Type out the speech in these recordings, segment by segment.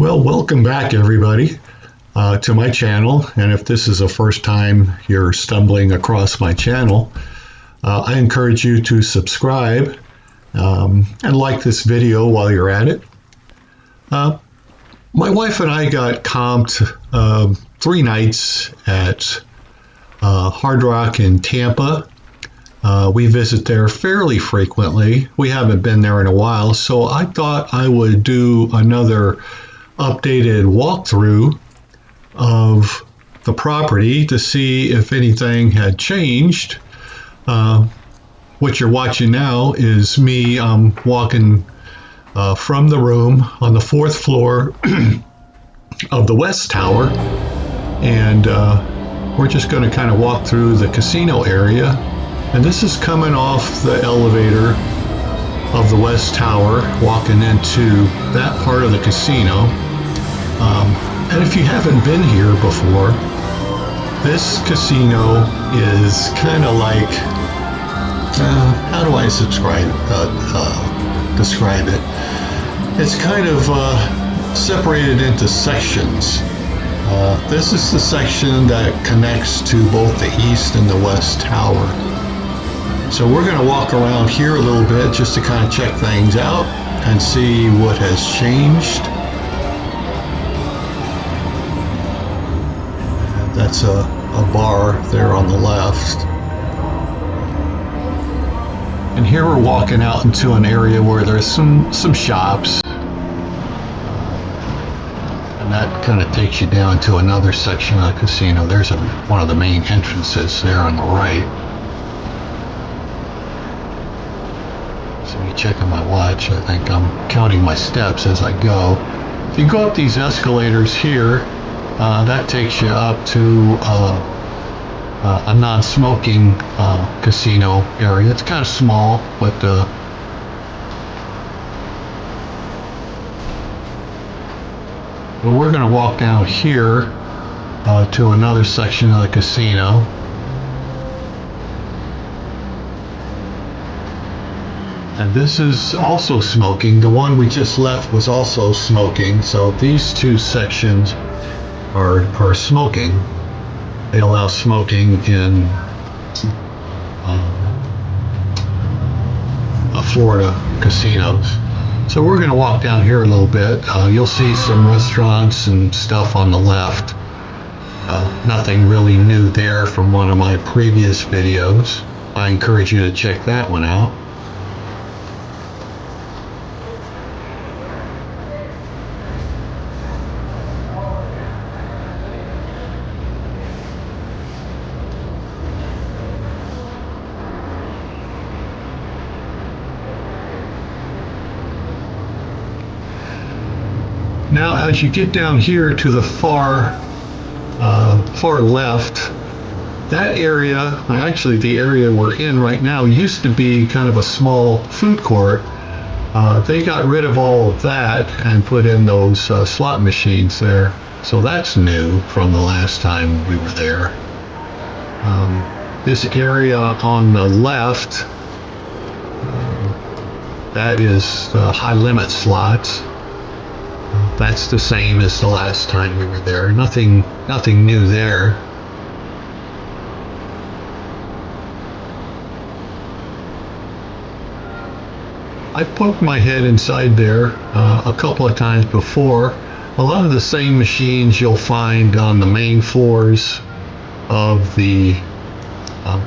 Well, welcome back, everybody, to my channel. And if this is the first time you're stumbling across my channel, I encourage you to subscribe and like this video while you're at it. My wife and I got comped 3 nights at Hard Rock in Tampa. We visit there fairly frequently. We haven't been there in a while, so I thought I would do another updated walkthrough of the property to see if anything had changed. What you're watching now is me walking from the room on the 4th floor of the West Tower, and we're just going to kind of walk through the casino area. And this is coming off the elevator of the West Tower, walking into that part of the casino. And if you haven't been here before, this casino is kind of like, how do I describe it? It's kind of separated into sections. This is the section that connects to both the East and the West Tower. So we're going to walk around here a little bit just to kind of check things out and see what has changed. That's a bar there on the left. And here we're walking out into an area where there's some shops. And that kind of takes you down to another section of the casino. There's one of the main entrances there on the right. Checking my watch. I think I'm counting my steps as I go. If you go up these escalators here, that takes you up to a non-smoking casino area. It's kind of small, but we're going to walk down here to another section of the casino. And this is also smoking. The one we just left was also smoking. So these two sections are smoking. They allow smoking in Florida casinos. So we're going to walk down here a little bit. You'll see some restaurants and stuff on the left. Nothing really new there from one of my previous videos. I encourage you to check that one out. Now, as you get down here to the far left, that area, actually the area we're in right now, used to be kind of a small food court. They got rid of all of that and put in those slot machines there. So that's new from the last time we were there. This area on the left, that is high limit slots. That's the same as the last time we were there. Nothing new there. I've poked my head inside there a couple of times before. A lot of the same machines you'll find on the main floors of the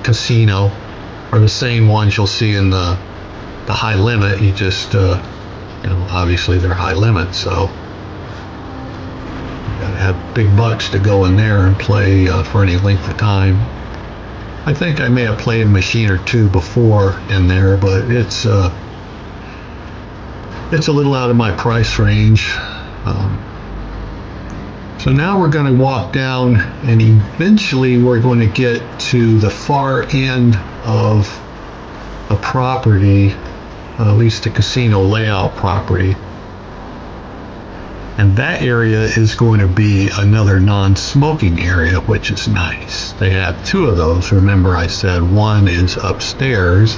casino are the same ones you'll see in the high limit. You just, obviously they're high limit, so gotta have big bucks to go in there and play for any length of time. I think I may have played a machine or two before in there, but it's a little out of my price range. So now we're going to walk down, and eventually we're going to get to the far end of the property, at least the casino layout property. And that area is going to be another non-smoking area, which is nice. They have 2 of those. Remember, I said one is upstairs,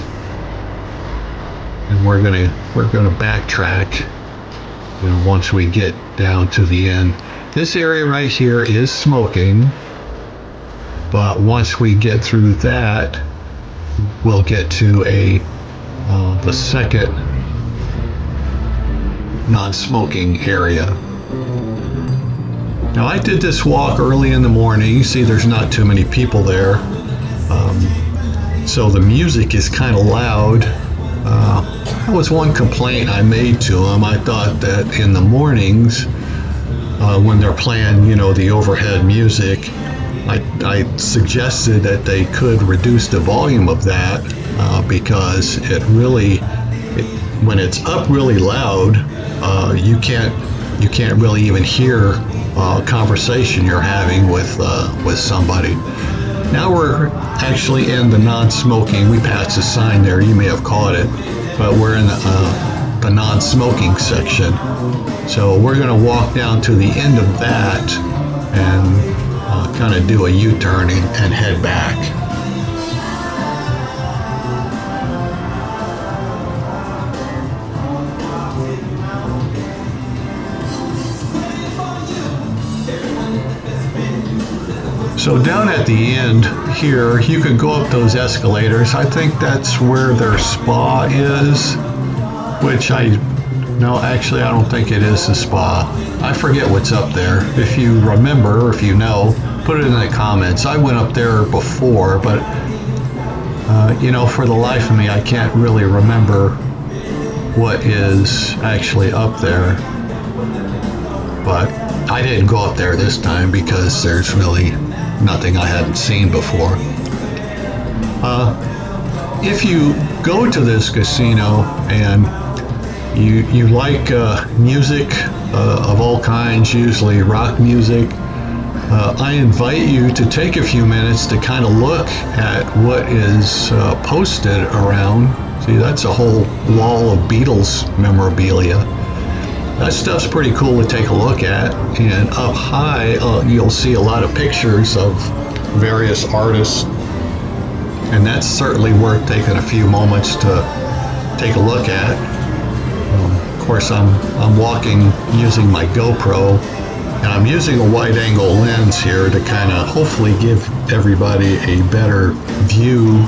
and we're gonna backtrack once we get down to the end. This area right here is smoking, but once we get through that, we'll get to the second non-smoking area. Now, I did this walk early in the morning. You see there's not too many people there, so the music is kind of loud. That was one complaint I made to them. I thought that in the mornings, when they're playing, the overhead music, I suggested that they could reduce the volume of that because when it's up really loud, you can't really even hear conversation you're having with somebody. Now we're actually in the non-smoking. We passed a sign there. You may have caught it, but we're in the non-smoking section. So we're going to walk down to the end of that and kind of do a U-turn and head back. So down at the end here, you could go up those escalators. I think that's where their spa is, which no, actually I don't think it is the spa. I forget what's up there. If you remember, or if you know, put it in the comments. I went up there before, but for the life of me, I can't really remember what is actually up there. But I didn't go up there this time because there's really nothing I hadn't seen before. If you go to this casino and you like music of all kinds, usually rock music, I invite you to take a few minutes to kind of look at what is posted around. See, that's a whole wall of Beatles memorabilia. That stuff's pretty cool to take a look at, and up high you'll see a lot of pictures of various artists, and that's certainly worth taking a few moments to take a look at. Of course, I'm walking using my GoPro, and I'm using a wide-angle lens here to kind of hopefully give everybody a better view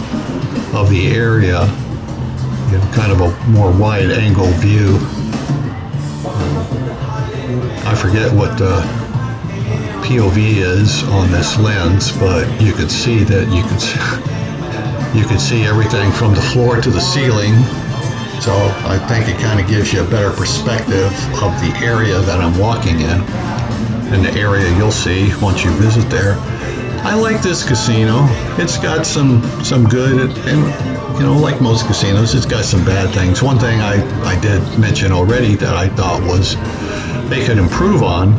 of the area, kind of a more wide-angle view. I forget what the POV is on this lens, but you can see that you can see everything from the floor to the ceiling. So I think it kind of gives you a better perspective of the area that I'm walking in and the area you'll see once you visit there. I like this casino. It's got some good, and like most casinos, it's got some bad things. One thing I did mention already that I thought was they could improve on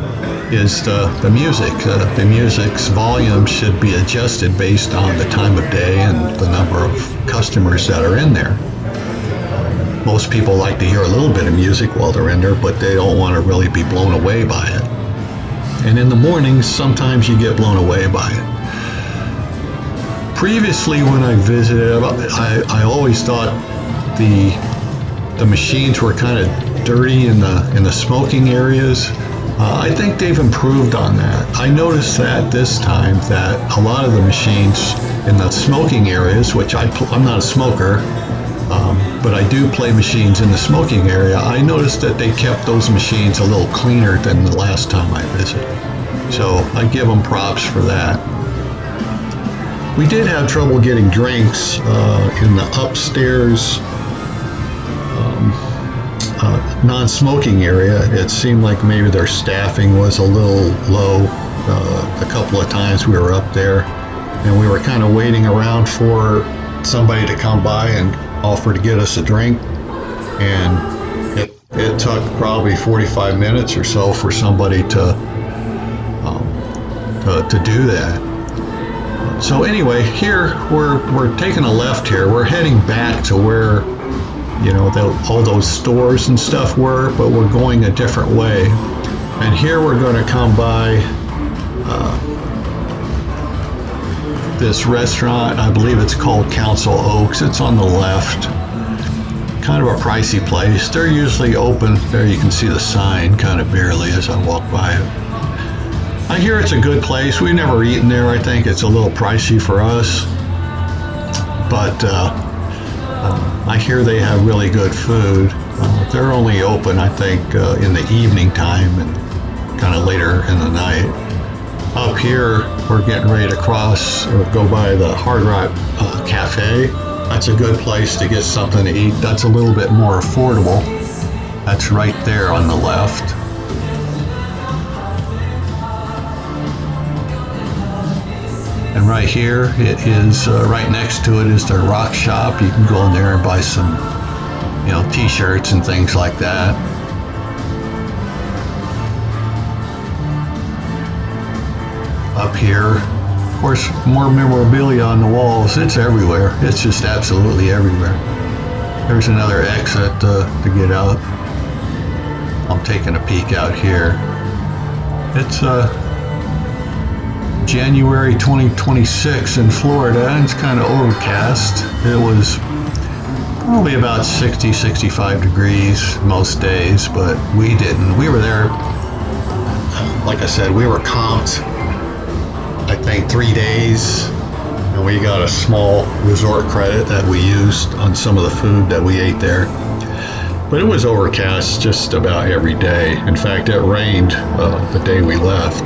is the music. The music's volume should be adjusted based on the time of day and the number of customers that are in there. Most people like to hear a little bit of music while they're in there, but they don't want to really be blown away by it. And in the mornings, sometimes you get blown away by it. Previously, when I visited, I always thought the machines were kind of dirty in the smoking areas. I think they've improved on that. I noticed that this time that a lot of the machines in the smoking areas, which I'm not a smoker, but I do play machines in the smoking area. I noticed that they kept those machines a little cleaner than the last time I visited. So I give them props for that. We did have trouble getting drinks in the upstairs non-smoking area. It seemed like maybe their staffing was a little low. A couple of times we were up there and we were kind of waiting around for somebody to come by and offer to get us a drink, and it took probably 45 minutes or so for somebody to do that. So anyway, here we're taking a left here. We're heading back to where all those stores and stuff were, but we're going a different way. And here we're going to come by this restaurant. I believe it's called Council Oaks. It's on the left, kind of a pricey place. They're usually open. There you can see the sign kind of barely as I walk by it. I hear it's a good place. We've never eaten there. I think it's a little pricey for us. But I hear they have really good food. They're only open, I think, in the evening time and kind of later in the night. Up here, we're getting ready to cross or go by the Hard Rock Cafe. That's a good place to get something to eat. That's a little bit more affordable. That's right there on the left. And right here, it is right next to it is the rock shop. You can go in there and buy some, t-shirts and things like that. Up here, of course, more memorabilia on the walls. It's everywhere. It's just absolutely everywhere. There's another exit to get out. I'm taking a peek out here. It's January 2026 in Florida, and it's kind of overcast. It was probably about 60, 65 degrees most days, but we didn't. We were there, like I said, we were comped, I think, 3 days, and we got a small resort credit that we used on some of the food that we ate there. But it was overcast just about every day. In fact, it rained the day we left.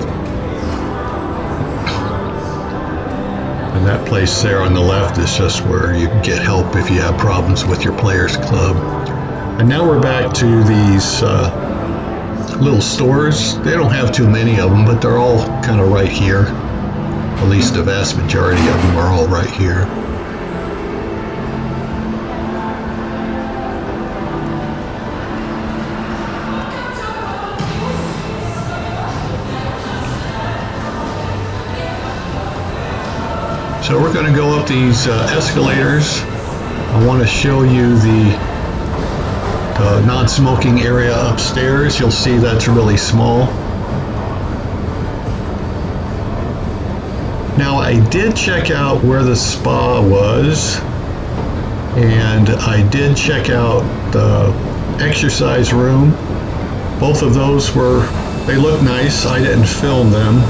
And that place there on the left is just where you can get help if you have problems with your Players Club. And now we're back to these little stores. They don't have too many of them, but they're all kind of right here. At least the vast majority of them are all right here. So we're going to go up these escalators. I want to show you the non-smoking area upstairs. You'll see that's really small. Now, I did check out where the spa was, and I did check out the exercise room. Both of those they look nice. I didn't film them.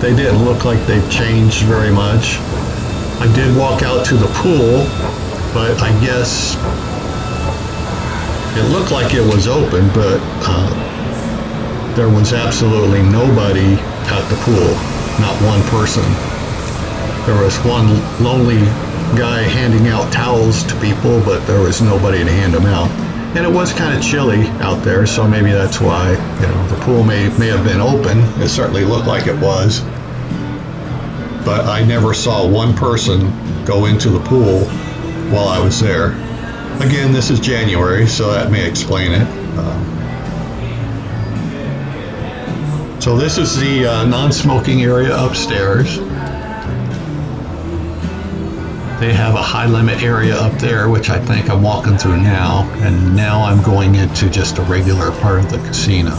They didn't look like they've changed very much. I did walk out to the pool, but I guess it looked like it was open, but there was absolutely nobody at the pool, not one person. There was one lonely guy handing out towels to people, but there was nobody to hand them out. And it was kind of chilly out there, so maybe that's why, the pool may have been open. It certainly looked like it was. But I never saw one person go into the pool while I was there. Again, this is January, so that may explain it. So this is the non-smoking area upstairs. They have a high limit area up there, which I think I'm walking through now. And now I'm going into just a regular part of the casino.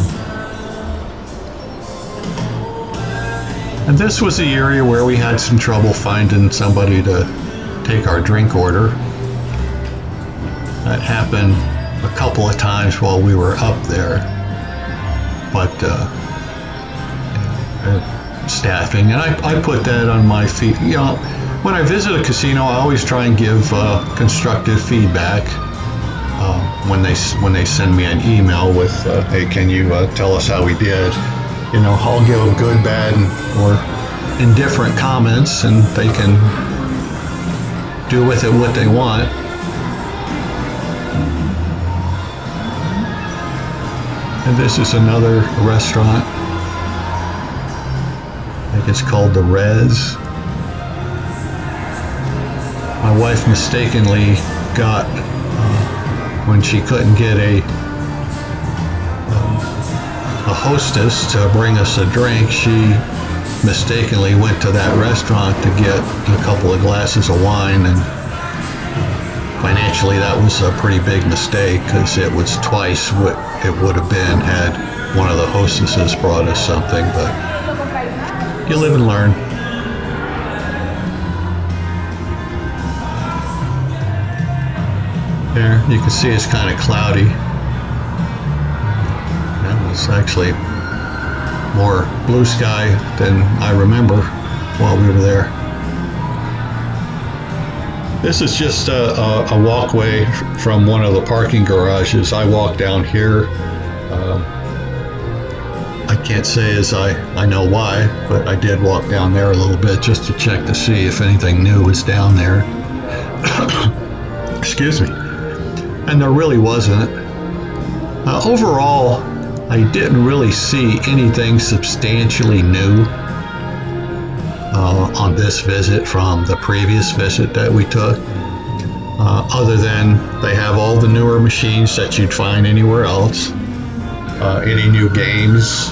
And this was the area where we had some trouble finding somebody to take our drink order. That happened a couple of times while we were up there. But staffing, and I put that on my feet. When I visit a casino, I always try and give constructive feedback when they send me an email with, hey, can you tell us how we did? I'll give them good, bad, or indifferent comments, and they can do with it what they want. And this is another restaurant. I think it's called the Res. My wife mistakenly got, when she couldn't get a hostess to bring us a drink, she mistakenly went to that restaurant to get a couple of glasses of wine, and financially that was a pretty big mistake because it was twice what it would have been had one of the hostesses brought us something, but you live and learn. There, you can see it's kind of cloudy. That was actually more blue sky than I remember while we were there. This is just a walkway from one of the parking garages. I walked down here. I can't say as I know why, but I did walk down there a little bit just to check to see if anything new was down there. Excuse me. And there really wasn't. Overall, I didn't really see anything substantially new on this visit from the previous visit that we took, other than they have all the newer machines that you'd find anywhere else. Any new games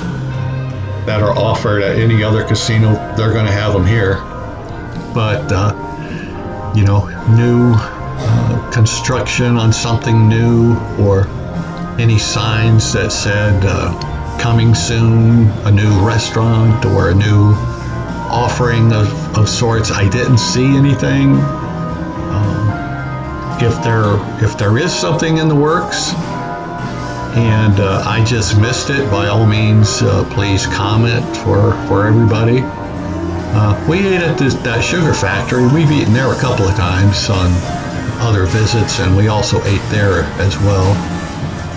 that are offered at any other casino, they're going to have them here. But you know, new construction on something new, or any signs that said coming soon, a new restaurant or a new offering of sorts, I didn't see anything. If there is something in the works and I just missed it, by all means, please comment for everybody. We ate at that sugar factory. We've eaten there a couple of times on other visits, and we also ate there as well.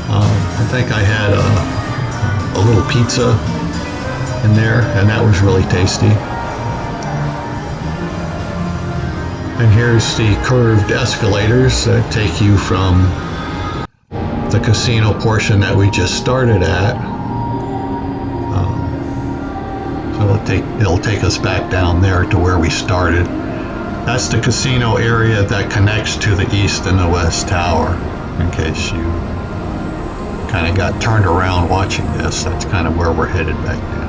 I think I had a little pizza in there, and that was really tasty. And here's the curved escalators that take you from the casino portion that we just started at. So it'll take us back down there to where we started. That's the casino area that connects to the east and the west tower, in case you kind of got turned around watching this. That's kind of where we're headed back now.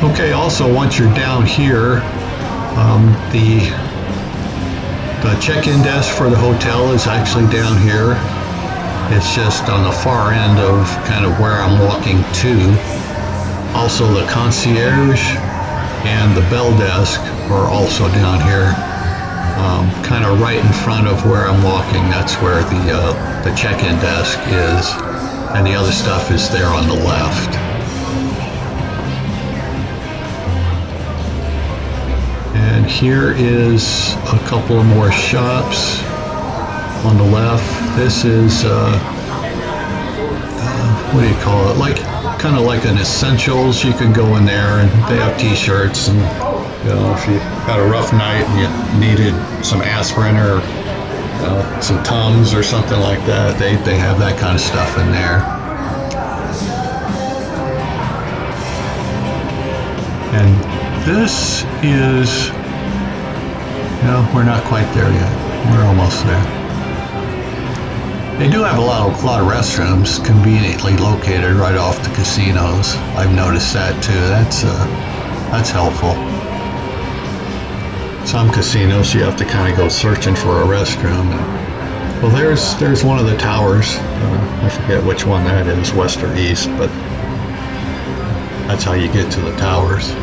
Okay, also once you're down here, the check-in desk for the hotel is actually down here. It's just on the far end of kind of where I'm walking to. Also the concierge and the bell desk are also down here, kind of right in front of where I'm walking. That's where the check-in desk is, and the other stuff is there on the left. And here is a couple of more shops on the left. This is what do you call it? Like kind of like an essentials. You can go in there and they have T-shirts, and you know, if you had a rough night and you needed some aspirin or some Tums or something like that, they have that kind of stuff in there. And this is, no, we're not quite there yet. We're almost there. They do have a lot of restrooms conveniently located right off the casinos. I've noticed that too. That's helpful. Some casinos you have to kind of go searching for a restroom. Well, there's one of the towers. I forget which one that is, west or east, but that's how you get to the towers.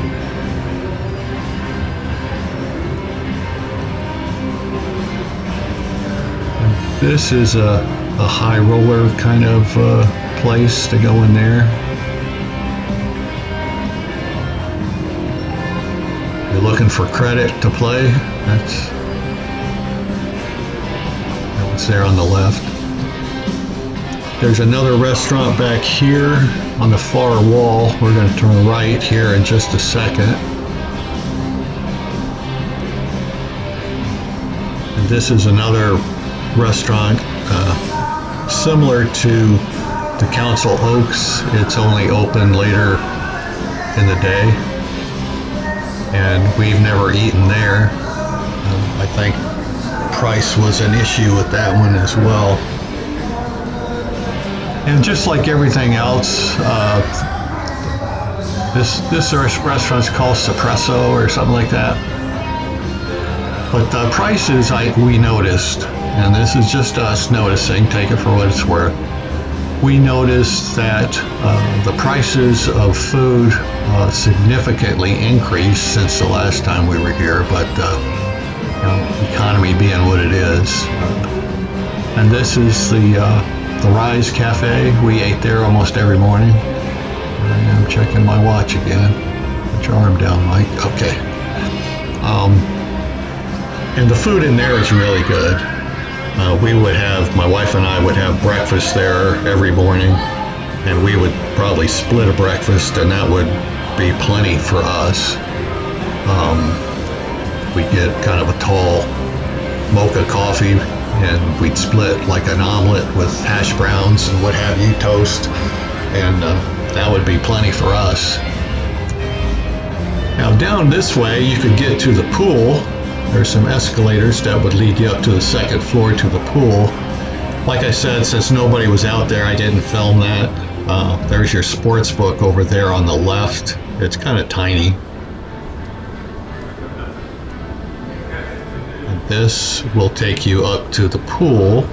This is a high roller kind of place to go in there. You're looking for credit to play. That's what's there on the left. There's another restaurant back here on the far wall. We're going to turn right here in just a second. And this is another restaurant similar to the Council Oaks. It's only open later in the day, and we've never eaten there. I think price was an issue with that one as well. And just like everything else, this restaurant's called Espresso or something like that. But the prices we noticed, and this is just us noticing, take it for what it's worth. We noticed that the prices of food significantly increased since the last time we were here, but economy being what it is. And this is the Rise Cafe. We ate there almost every morning. I am checking my watch again. Put your arm down, Mike. Okay. And the food in there is really good. My wife and I would have breakfast there every morning, and we would probably split a breakfast, and that would be plenty for us. We'd get kind of a tall mocha coffee, and we'd split like an omelet with hash browns and what have you, toast, and that would be plenty for us. Now down this way, you could get to the pool. There's some escalators that would lead you up to the second floor to the pool. Like I said, since nobody was out there, I didn't film that. There's your sports book over there on the left. It's kind of tiny. And this will take you up to the pool.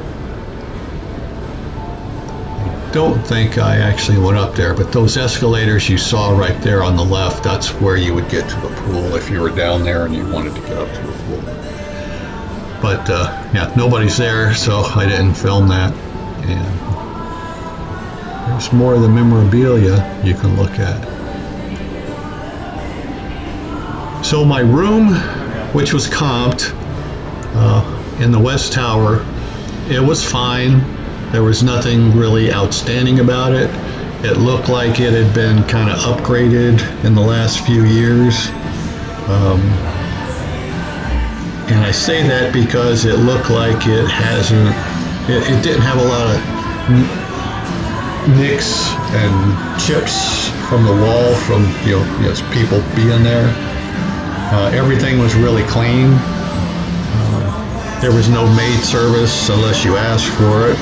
I don't think I actually went up there, but those escalators you saw right there on the left, that's where you would get to the pool if you were down there and you wanted to get up to the pool. But yeah, nobody's there, so I didn't film that. And there's more of the memorabilia you can look at. So my room, which was comped in the West Tower, it was fine. There was nothing really outstanding about it. It looked like it had been kind of upgraded in the last few years. And I say that because it looked like it didn't have a lot of nicks and chips from the wall from people being there. Everything was really clean. There was no maid service unless you asked for it,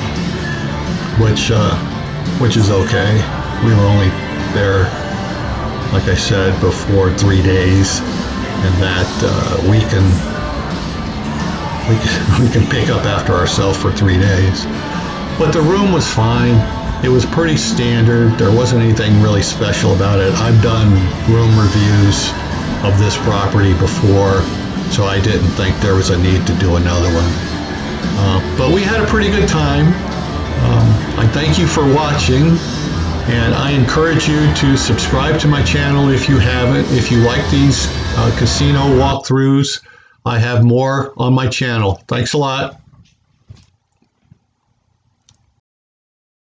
which is okay. We were only there, like I said before, 3 days, and that we can pick up after ourselves for 3 days. But the room was fine. It was pretty standard. There wasn't anything really special about it. I've done room reviews of this property before, so I didn't think there was a need to do another one. But we had a pretty good time. I thank you for watching, and I encourage you to subscribe to my channel if you haven't. If you like these casino walkthroughs, I have more on my channel. Thanks a lot.